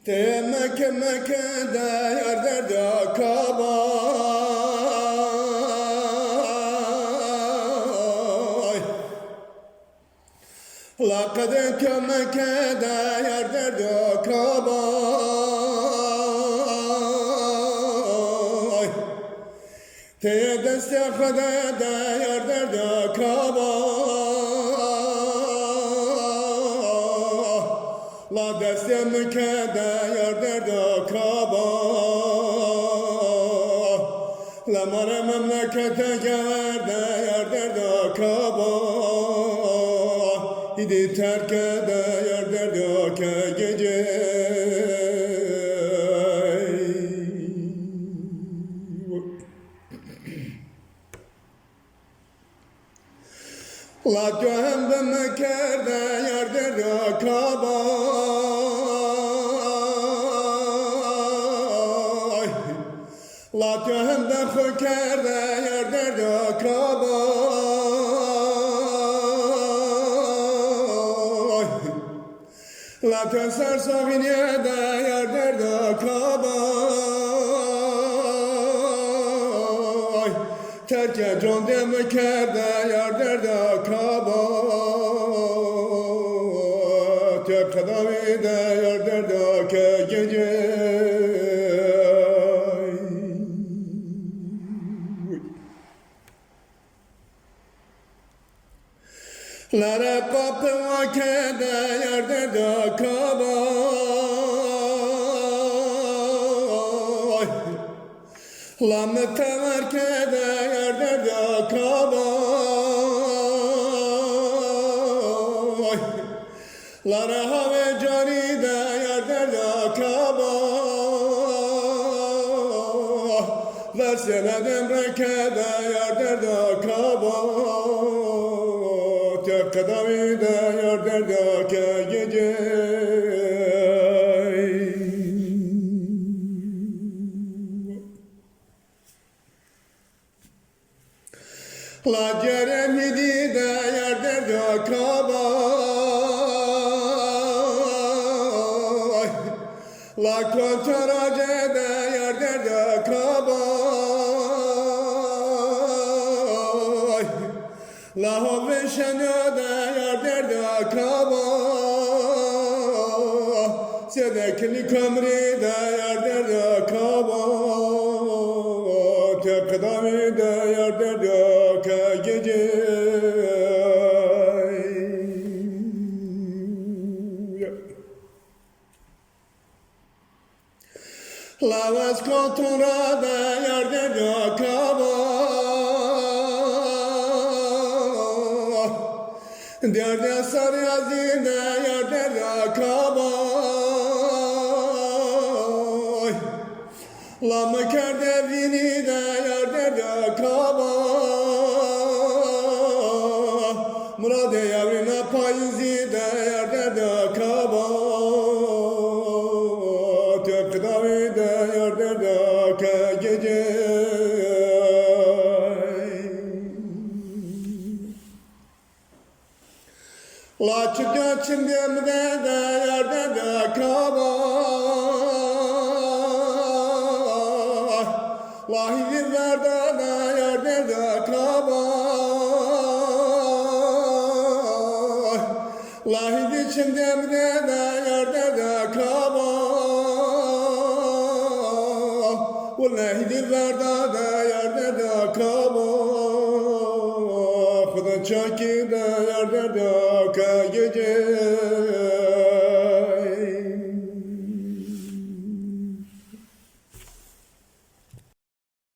Te Mekke Mekke'de yar derdi kabay. Laqad ke Mekke'de yar derdi kabay. Te deste Khada'da yar derdi kabay. La deste Mekke'de yar derdi kaba. La mare memlekete geverde yar derdi kaba. İdi terk ede yar derdi ke gece. La göhem ve Mekke'de yar derdi kaba. La göhem ve Mekke'de yar derdi kaba. La teser Safiye'de yar derdi kaba. Terke can Mekke'de yar derdi kaba. Tek kadavide yar derdi ke gece. Lere kapı vakede yar derdi kaba. La müteverkede yar derdi kaba. La reha ve caride yar derdi kaba. Versene demrekede yar derdi kaba. Tek kadavide yar derdi ke gece. La ceremidi de yar derdi kaba. La kontarace de yar derdi kaba. La hovşene de yar derdi kaba. Sedekli kömri de yar derdi kaba. Tek kadavide yar derdi ke gece. La vaz kontura de yar derdi kaba. Derde sar yazide yar derdi kaba. La mekerde vini de yar derdi kaba. Murade yavrine payzi de yar derdi kaba. Tek davide yar derdi ke gece. La çıkı çimdimde de yar derdi kaba. La hiziverde de yar derdi kaba. La hizi çimdimde de yar derdi kaba. La hiziverde de yar derdi kaba. Khuda çaki de yar derdi ke gece.